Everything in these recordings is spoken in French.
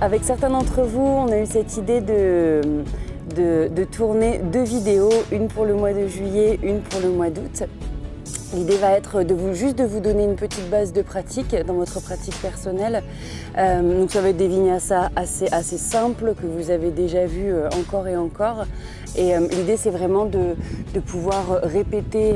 Avec certains d'entre vous, on a eu cette idée de tourner 2 vidéos, une pour le mois de juillet, une pour le mois d'août. L'idée va être juste de vous donner une petite base de pratique dans votre pratique personnelle. Donc ça va être des vinyasas assez simples que vous avez déjà vus encore et encore. Et l'idée c'est vraiment de pouvoir répéter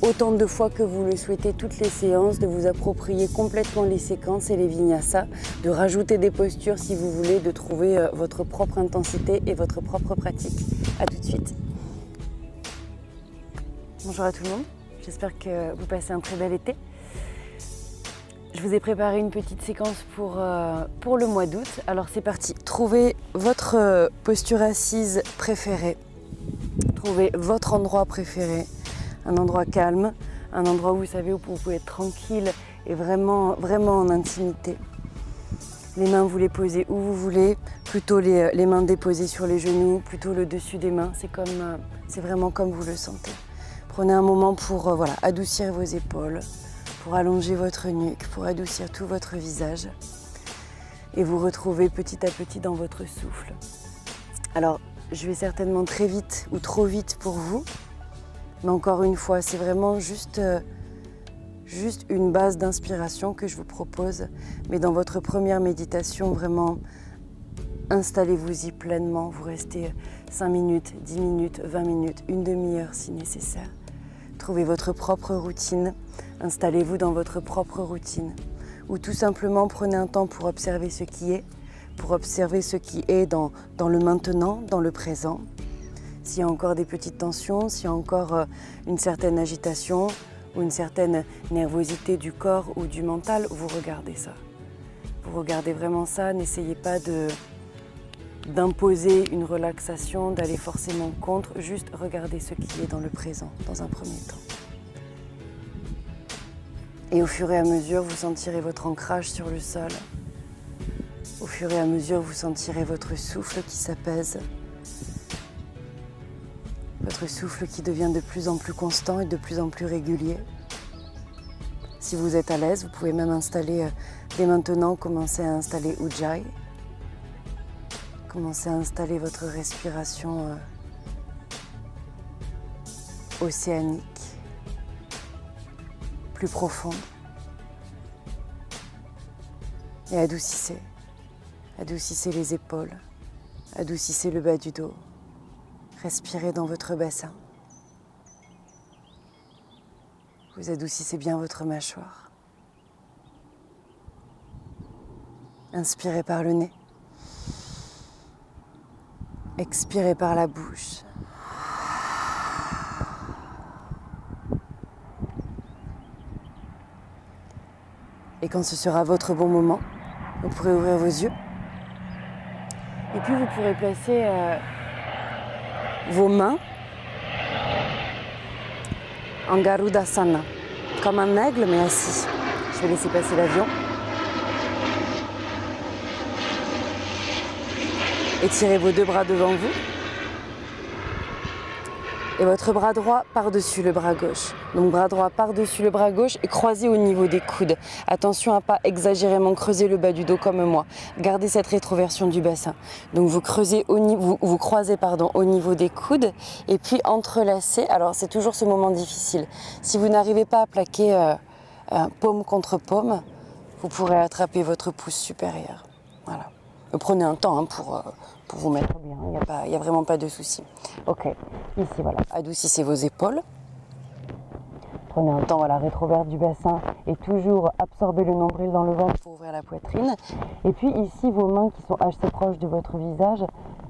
autant de fois que vous le souhaitez toutes les séances, de vous approprier complètement les séquences et les vinyasas, de rajouter des postures si vous voulez, de trouver votre propre intensité et votre propre pratique. À tout de suite. Bonjour à tout le monde. J'espère que vous passez un très bel été. Je vous ai préparé une petite séquence pour le mois d'août. Alors c'est parti. Trouvez votre posture assise préférée. Trouvez votre endroit préféré. Un endroit calme, un endroit où vous savez où vous pouvez être tranquille et vraiment en intimité. Les mains, vous les posez où vous voulez, plutôt les mains déposées sur les genoux, plutôt le dessus des mains. C'est vraiment comme vous le sentez. Prenez un moment pour adoucir vos épaules, pour allonger votre nuque, pour adoucir tout votre visage et vous retrouver petit à petit dans votre souffle. Alors, je vais certainement très vite ou trop vite pour vous, mais encore une fois, c'est vraiment juste une base d'inspiration que je vous propose. Mais dans votre première méditation, vraiment, installez-vous-y pleinement. Vous restez 5 minutes, 10 minutes, 20 minutes, une demi-heure si nécessaire. Trouvez votre propre routine, installez-vous dans votre propre routine. Ou tout simplement prenez un temps pour observer ce qui est, dans le maintenant, dans le présent. S'il y a encore des petites tensions, s'il y a encore une certaine agitation ou une certaine nervosité du corps ou du mental, vous regardez ça. Vous regardez vraiment ça, n'essayez pas d'imposer une relaxation, d'aller forcément contre, juste regardez ce qui est dans le présent, dans un premier temps. Et au fur et à mesure, vous sentirez votre ancrage sur le sol. Au fur et à mesure, vous sentirez votre souffle qui s'apaise. Votre souffle qui devient de plus en plus constant et de plus en plus régulier. Si vous êtes à l'aise, vous pouvez même installer, dès maintenant, commencer à installer Ujjayi. Commencez à installer votre respiration océanique, plus profonde. Et adoucissez. Adoucissez les épaules, adoucissez le bas du dos. Respirez dans votre bassin. Vous adoucissez bien votre mâchoire. Inspirez par le nez. Expirez par la bouche. Et quand ce sera votre bon moment, vous pourrez ouvrir vos yeux. Et puis vous pourrez placer vos mains en Garudasana, comme un aigle mais assis. Je vais laisser passer l'avion. Étirez vos 2 bras devant vous. Et votre bras droit par-dessus le bras gauche. Donc bras droit par-dessus le bras gauche et croisez au niveau des coudes. Attention à ne pas exagérément creuser le bas du dos comme moi. Gardez cette rétroversion du bassin. Donc vous croisez au niveau des coudes et puis entrelacez. Alors c'est toujours ce moment difficile. Si vous n'arrivez pas à plaquer paume contre paume, vous pourrez attraper votre pouce supérieur. Voilà. Prenez un temps pour vous mettre bien, il n'y a vraiment pas de souci. Ok, ici voilà, adoucissez vos épaules. Prenez un temps, rétroverte du bassin et toujours absorbez le nombril dans le ventre pour ouvrir la poitrine. Et puis ici, vos mains qui sont assez proches de votre visage,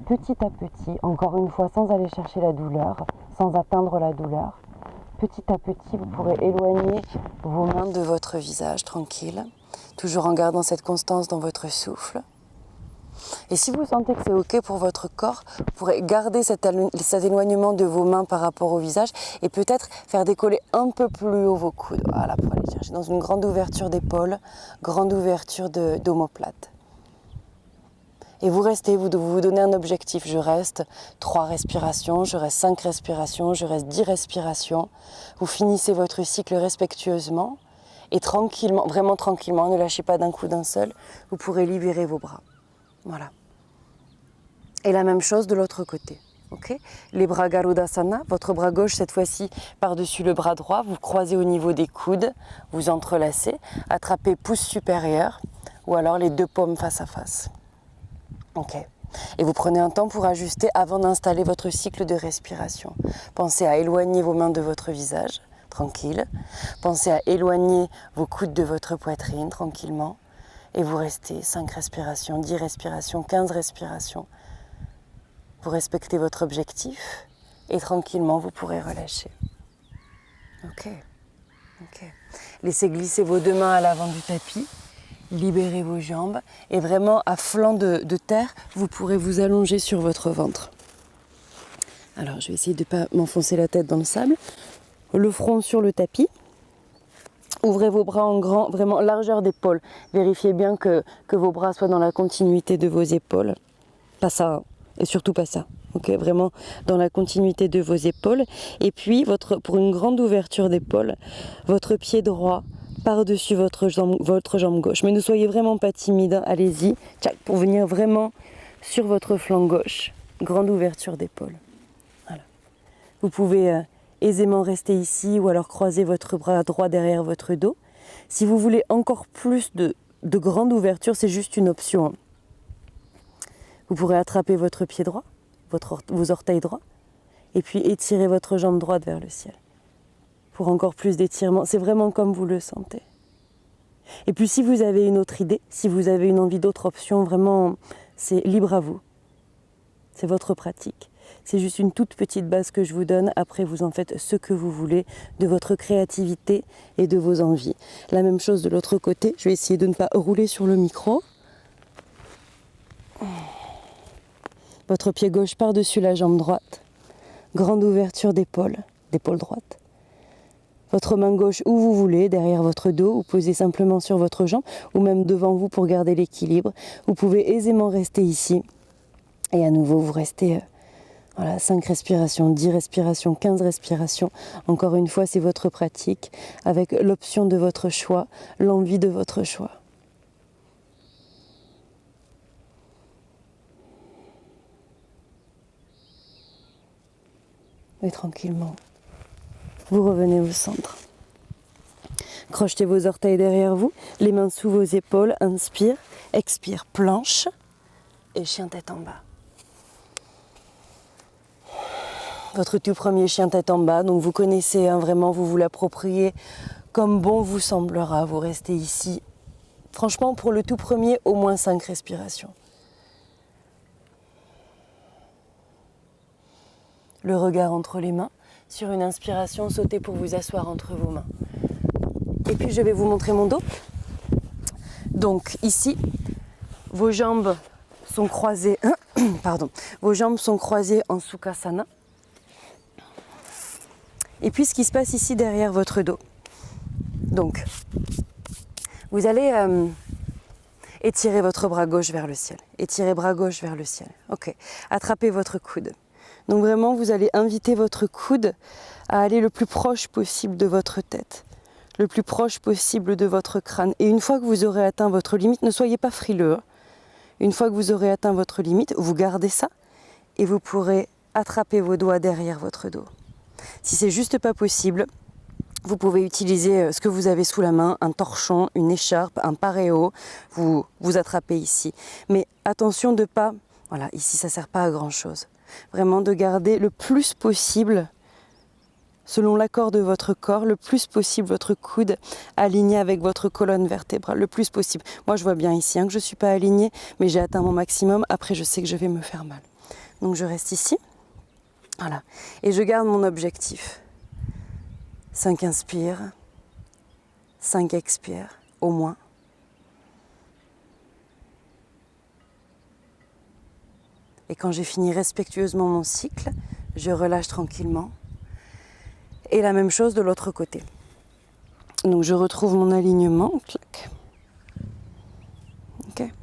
petit à petit, encore une fois, sans aller chercher la douleur, sans atteindre la douleur, petit à petit, vous pourrez éloigner vos mains de votre visage, tranquille, toujours en gardant cette constance dans votre souffle. Et si vous sentez que c'est OK pour votre corps, vous pourrez garder cet éloignement de vos mains par rapport au visage et peut-être faire décoller un peu plus haut vos coudes. Voilà, pour aller chercher dans une grande ouverture d'épaule, grande ouverture d'omoplate. Et vous restez, vous vous donnez un objectif. Je reste 3 respirations, je reste 5 respirations, je reste 10 respirations. Vous finissez votre cycle respectueusement et tranquillement, vraiment tranquillement, ne lâchez pas d'un coup d'un seul, vous pourrez libérer vos bras. Voilà. Et la même chose de l'autre côté. Okay. Les bras Garudasana, votre bras gauche cette fois-ci par-dessus le bras droit, vous croisez au niveau des coudes, vous entrelacez, attrapez pouce supérieur ou alors les deux paumes face à face. Ok. Et vous prenez un temps pour ajuster avant d'installer votre cycle de respiration. Pensez à éloigner vos mains de votre visage, tranquille. Pensez à éloigner vos coudes de votre poitrine, tranquillement. Et vous restez 5 respirations, 10 respirations, 15 respirations. Vous respectez votre objectif et tranquillement vous pourrez relâcher. Ok. Laissez glisser vos deux mains à l'avant du tapis, libérez vos jambes et vraiment à flanc de terre, vous pourrez vous allonger sur votre ventre. Alors je vais essayer de ne pas m'enfoncer la tête dans le sable. Le front sur le tapis. Ouvrez vos bras en grand, vraiment largeur d'épaule. Vérifiez bien que vos bras soient dans la continuité de vos épaules. Pas ça, hein. Et surtout pas ça. Okay, vraiment dans la continuité de vos épaules. Et puis, pour une grande ouverture d'épaule, votre pied droit par-dessus votre jambe gauche. Mais ne soyez vraiment pas timide, hein. Allez-y, pour venir vraiment sur votre flanc gauche. Grande ouverture d'épaule. Voilà. Vous pouvez aisément rester ici ou alors croiser votre bras droit derrière votre dos. Si vous voulez encore plus de grande ouverture, c'est juste une option, hein. Vous pourrez attraper votre pied droit, vos orteils droits, et puis étirer votre jambe droite vers le ciel. Pour encore plus d'étirement, c'est vraiment comme vous le sentez. Et puis si vous avez une autre idée, si vous avez une envie d'autre option, vraiment, c'est libre à vous. C'est votre pratique. C'est juste une toute petite base que je vous donne. Après, vous en faites ce que vous voulez de votre créativité et de vos envies. La même chose de l'autre côté. Je vais essayer de ne pas rouler sur le micro. Votre pied gauche par-dessus la jambe droite. Grande ouverture d'épaule droite. Votre main gauche où vous voulez, derrière votre dos, ou posez simplement sur votre jambe, ou même devant vous pour garder l'équilibre. Vous pouvez aisément rester ici. Et à nouveau, vous restez 5 respirations, 10 respirations, 15 respirations. Encore une fois, c'est votre pratique, avec l'option de votre choix, l'envie de votre choix. Et tranquillement, vous revenez au centre. Crochetez vos orteils derrière vous, les mains sous vos épaules, inspire, expire, planche et chien tête en bas. Votre tout premier chien tête en bas, donc vous connaissez, hein, vraiment, vous vous l'appropriez comme bon vous semblera. Vous restez ici, franchement pour le tout premier, au moins 5 respirations. Le regard entre les mains. Sur une inspiration, sautez pour vous asseoir entre vos mains. Et puis je vais vous montrer mon dos. Donc ici, vos jambes sont croisées, vos jambes sont croisées en Sukhasana. Et puis ce qui se passe ici derrière votre dos. Donc, vous allez étirer votre bras gauche vers le ciel. Étirez bras gauche vers le ciel. Ok. Attrapez votre coude. Donc vraiment, vous allez inviter votre coude à aller le plus proche possible de votre tête, le plus proche possible de votre crâne. Et une fois que vous aurez atteint votre limite, ne soyez pas frileux. Une fois que vous aurez atteint votre limite, vous gardez ça et vous pourrez attraper vos doigts derrière votre dos. Si c'est juste pas possible, vous pouvez utiliser ce que vous avez sous la main, un torchon, une écharpe, un paréo, vous attrapez ici. Mais attention de pas, voilà, ici ça sert pas à grand chose. Vraiment de garder le plus possible, selon l'accord de votre corps, le plus possible votre coude aligné avec votre colonne vertébrale, le plus possible. Moi je vois bien ici que je ne suis pas alignée, mais j'ai atteint mon maximum, après je sais que je vais me faire mal. Donc je reste ici, voilà, et je garde mon objectif. 5 inspire, 5 expire, au moins. Et quand j'ai fini respectueusement mon cycle, je relâche tranquillement. Et la même chose de l'autre côté. Donc je retrouve mon alignement. Clac. Ok.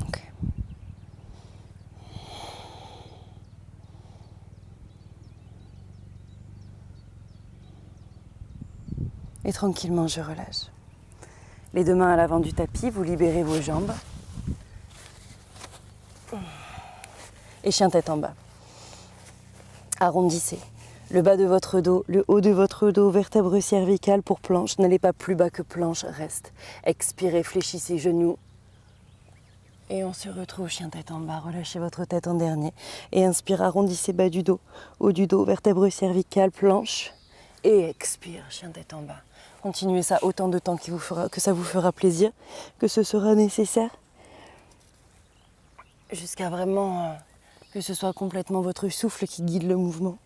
Ok. Et tranquillement, je relâche. Les deux mains à l'avant du tapis, vous libérez vos jambes. et chien tête en bas. Arrondissez le bas de votre dos, le haut de votre dos, vertèbre cervicale pour planche. N'allez pas plus bas que planche, reste. Expirez, fléchissez genoux. Et on se retrouve chien tête en bas. Relâchez votre tête en dernier. Et inspire, arrondissez bas du dos, haut du dos, vertèbre cervicale, planche. Et expire, chien tête en bas. Continuez ça autant de temps que ça vous fera plaisir, que ce sera nécessaire. Jusqu'à vraiment que ce soit complètement votre souffle qui guide le mouvement.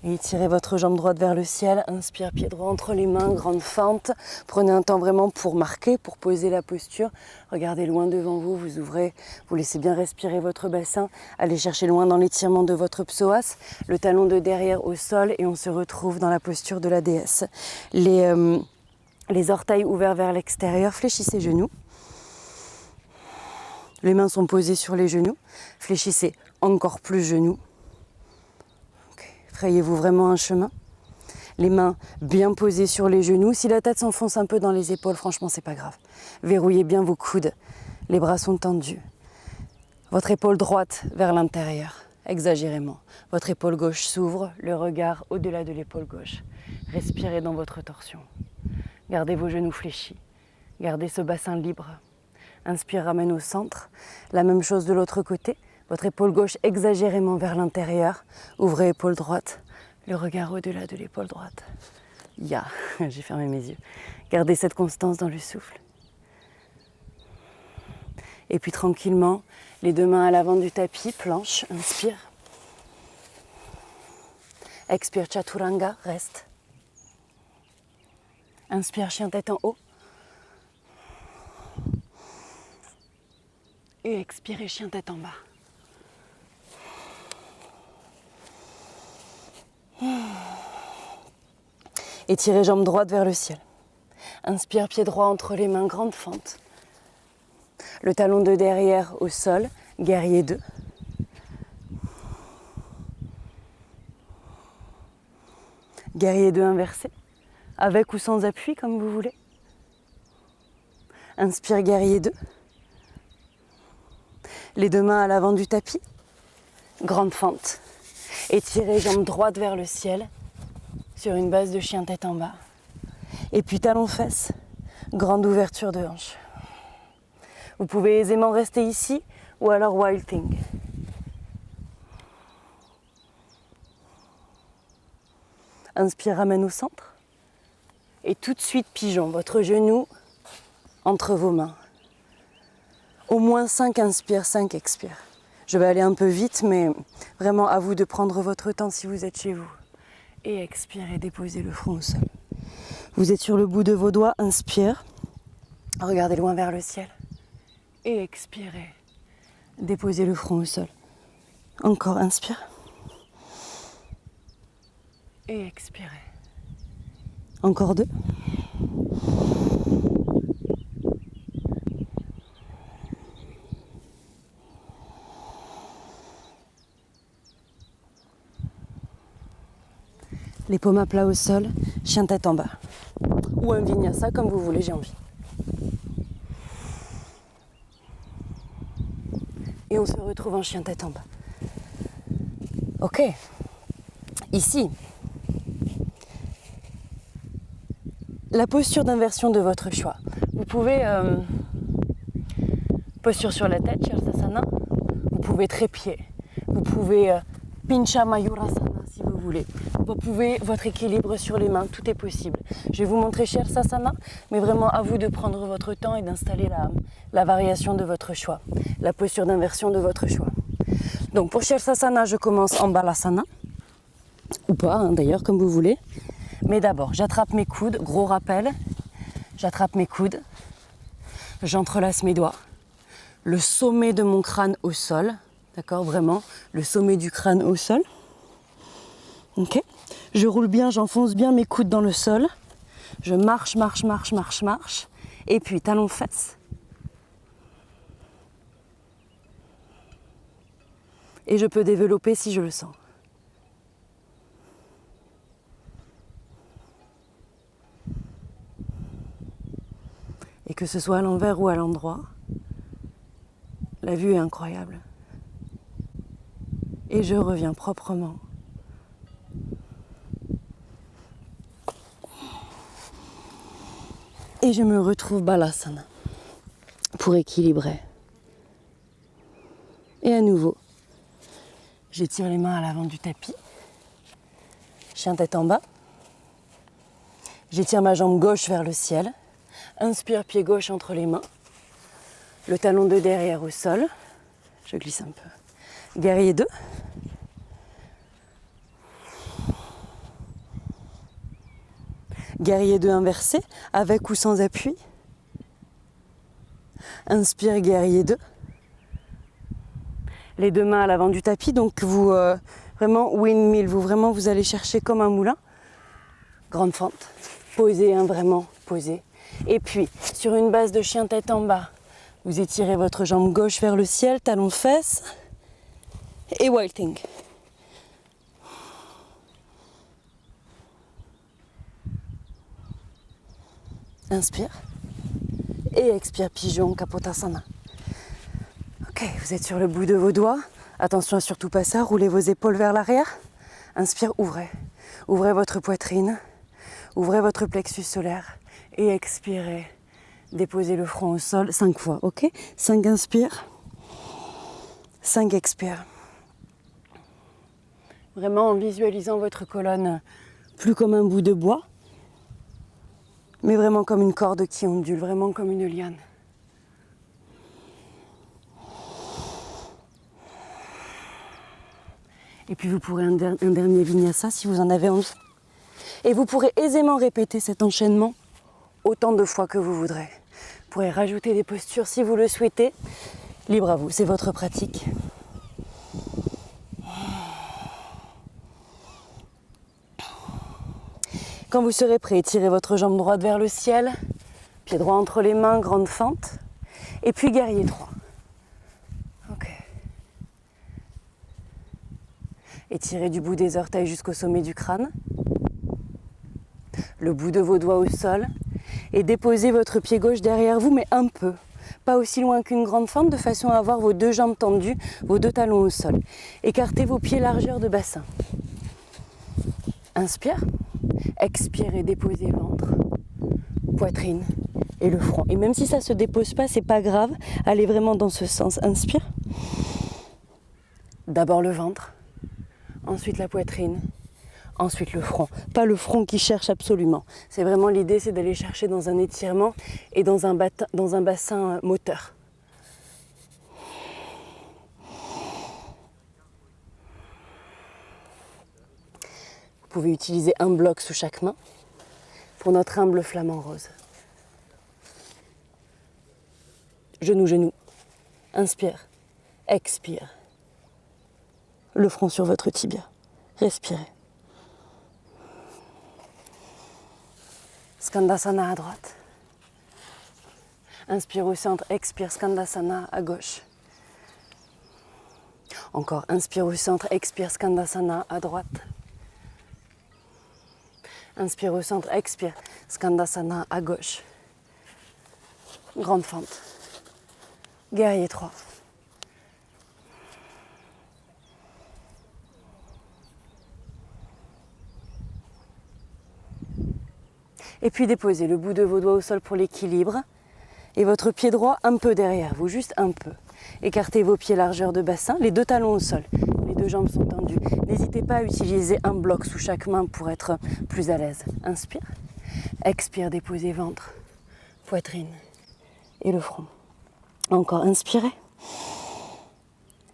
Et étirez votre jambe droite vers le ciel, inspire, pied droit entre les mains, grande fente. Prenez un temps vraiment pour marquer, pour poser la posture. Regardez loin devant vous, vous ouvrez, vous laissez bien respirer votre bassin. Allez chercher loin dans l'étirement de votre psoas, le talon de derrière au sol et on se retrouve dans la posture de la déesse. Les orteils ouverts vers l'extérieur, fléchissez genoux. Les mains sont posées sur les genoux, fléchissez encore plus genoux. Frayez-vous vraiment un chemin. Les mains bien posées sur les genoux. Si la tête s'enfonce un peu dans les épaules, franchement, c'est pas grave. Verrouillez bien vos coudes. Les bras sont tendus. Votre épaule droite vers l'intérieur, exagérément. Votre épaule gauche s'ouvre, le regard au-delà de l'épaule gauche. Respirez dans votre torsion. Gardez vos genoux fléchis. Gardez ce bassin libre. Inspire, ramène au centre. La même chose de l'autre côté. Votre épaule gauche exagérément vers l'intérieur. Ouvrez épaule droite. Le regard au-delà de l'épaule droite. J'ai fermé mes yeux. Gardez cette constance dans le souffle. Et puis tranquillement, les deux mains à l'avant du tapis, planche, inspire. Expire, chaturanga, reste. Inspire, chien tête en haut. Et expirez, chien tête en bas. Étirez jambe droite vers le ciel. Inspire, pied droit entre les mains, grande fente. Le talon de derrière au sol, guerrier 2. Guerrier 2 inversé, avec ou sans appui comme vous voulez. Inspire, guerrier 2. Les deux mains à l'avant du tapis, grande fente. Étirez jambe droite vers le ciel, sur une base de chien tête en bas. Et puis talon fesses, grande ouverture de hanche. Vous pouvez aisément rester ici ou alors wild thing. Inspire, ramène au centre. Et tout de suite pigeon, votre genou entre vos mains. Au moins 5 inspire, 5 expire. Je vais aller un peu vite, mais vraiment à vous de prendre votre temps si vous êtes chez vous. Et expirez, déposez le front au sol. Vous êtes sur le bout de vos doigts, inspire. Regardez loin vers le ciel. Et expirez, déposez le front au sol. Encore, inspire. Et expirez. Encore 2. Les paumes à plat au sol, chien tête en bas. Ou un vinyasa comme vous voulez, j'ai envie. Et on se retrouve en chien tête en bas. Ok. Ici, la posture d'inversion de votre choix. Vous pouvez posture sur la tête, Sirsasana. Vous pouvez trépied. Vous pouvez Pincha Mayurasana si vous voulez. Vous pouvez votre équilibre sur les mains, tout est possible. Je vais vous montrer Sirsasana, mais vraiment à vous de prendre votre temps et d'installer la variation de votre choix, la posture d'inversion de votre choix. Donc pour Sirsasana, je commence en Balasana, ou pas d'ailleurs, comme vous voulez. Mais d'abord, j'attrape mes coudes, gros rappel, j'attrape mes coudes, j'entrelace mes doigts, le sommet de mon crâne au sol, d'accord, vraiment, le sommet du crâne au sol. Ok. Je roule bien, j'enfonce bien mes coudes dans le sol, je marche, marche, marche, marche, marche, et puis talons fesses. Et je peux développer si je le sens. Et que ce soit à l'envers ou à l'endroit, la vue est incroyable. Et je reviens proprement. Et je me retrouve Balasana pour équilibrer. Et à nouveau, j'étire les mains à l'avant du tapis. Chien tête en bas. J'étire ma jambe gauche vers le ciel. Inspire, pied gauche entre les mains. Le talon de derrière au sol. Je glisse un peu. Guerrier 2. Guerrier 2 inversé, avec ou sans appui. Inspire, guerrier 2. Les deux mains à l'avant du tapis, donc vous vraiment windmill, vous allez chercher comme un moulin. Grande fente. Posez, vraiment, posez. Et puis, sur une base de chien tête en bas, vous étirez votre jambe gauche vers le ciel, talon fesses et wilting. Inspire et expire, pigeon, Kapotasana. Ok, vous êtes sur le bout de vos doigts. Attention à surtout pas ça, roulez vos épaules vers l'arrière. Inspire, ouvrez. Ouvrez votre poitrine, ouvrez votre plexus solaire et expirez. Déposez le front au sol 5 fois, ok? 5 inspire, 5 expire. Vraiment en visualisant votre colonne plus comme un bout de bois, mais vraiment comme une corde qui ondule, vraiment comme une liane. Et puis vous pourrez un dernier vinyasa si vous en avez envie. Et vous pourrez aisément répéter cet enchaînement autant de fois que vous voudrez. Vous pourrez rajouter des postures si vous le souhaitez. Libre à vous, c'est votre pratique. Quand vous serez prêt, tirez votre jambe droite vers le ciel, pied droit entre les mains, grande fente, et puis guerrier 3. Ok. Étirez du bout des orteils jusqu'au sommet du crâne, le bout de vos doigts au sol, et déposez votre pied gauche derrière vous, mais un peu, pas aussi loin qu'une grande fente, de façon à avoir vos deux jambes tendues, vos deux talons au sol. Écartez vos pieds largeur de bassin. Inspire. Expirez, déposez ventre, poitrine et le front. Et même si ça ne se dépose pas, c'est pas grave. Allez vraiment dans ce sens. Inspire. D'abord le ventre, ensuite la poitrine, ensuite le front. Pas le front qui cherche absolument. C'est vraiment l'idée, c'est d'aller chercher dans un étirement et dans un bassin moteur. Vous pouvez utiliser un bloc sous chaque main pour notre humble flamant rose. Genou, genou. Inspire, expire. Le front sur votre tibia. Respirez. Skandasana à droite. Inspire au centre, expire Skandasana à gauche. Encore, inspire au centre, expire Skandasana à droite. Inspire au centre, expire, Skandasana à gauche. Grande fente. Guerrier 3. Et puis déposez le bout de vos doigts au sol pour l'équilibre. Et votre pied droit un peu derrière vous, juste un peu. Écartez vos pieds largeur de bassin, les deux talons au sol. Les deux jambes sont tendues. N'hésitez pas à utiliser un bloc sous chaque main pour être plus à l'aise. Inspire. Expire, déposez ventre, poitrine et le front. Encore, inspirez.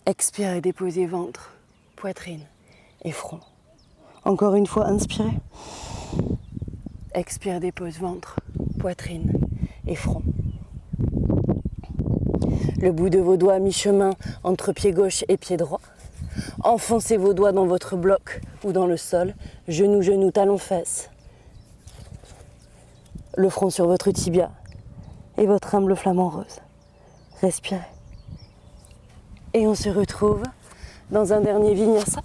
Expirez, déposez ventre, poitrine et front. Encore une fois, inspirez. Expire, dépose ventre, poitrine et front. Le bout de vos doigts à mi-chemin entre pied gauche et pied droit. Enfoncez vos doigts dans votre bloc ou dans le sol. Genou, genou, talon, fesses. Le front sur votre tibia et votre humble flamant rose. Respirez. Et on se retrouve dans un dernier vinyasa.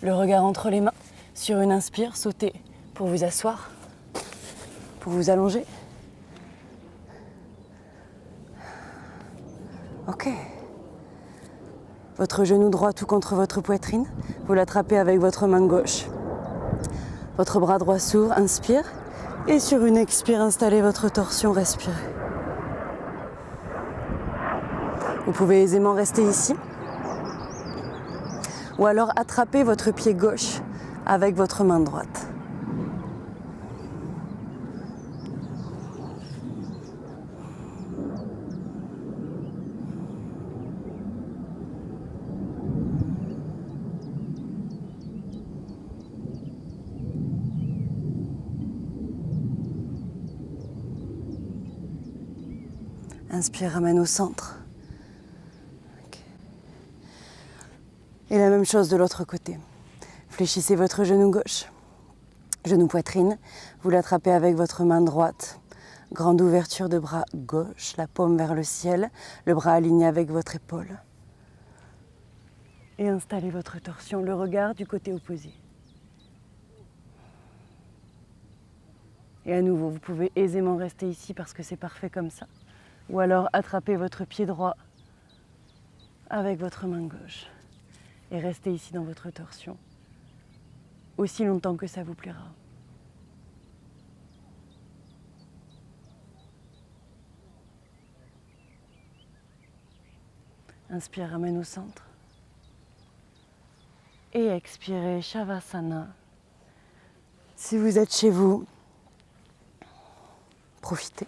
Le regard entre les mains, sur une inspire, sautez pour vous asseoir, pour vous allonger. Ok. Votre genou droit tout contre votre poitrine, vous l'attrapez avec votre main gauche. Votre bras droit s'ouvre, inspire, et sur une expire, installez votre torsion, respirez. Vous pouvez aisément rester ici, ou alors attraper votre pied gauche avec votre main droite. Inspire, ramène au centre. Okay. Et la même chose de l'autre côté. Fléchissez votre genou gauche. Genou poitrine, vous l'attrapez avec votre main droite. Grande ouverture de bras gauche, la paume vers le ciel, le bras aligné avec votre épaule. Et installez votre torsion, le regard du côté opposé. Et à nouveau, vous pouvez aisément rester ici parce que c'est parfait comme ça. Ou alors attrapez votre pied droit avec votre main gauche. Et restez ici dans votre torsion aussi longtemps que ça vous plaira. Inspire, ramène au centre. Et expirez, Shavasana. Si vous êtes chez vous, profitez.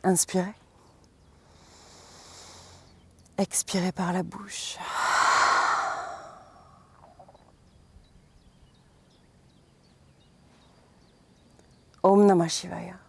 Inspirez. Expirez par la bouche. Om Namah Shivaya.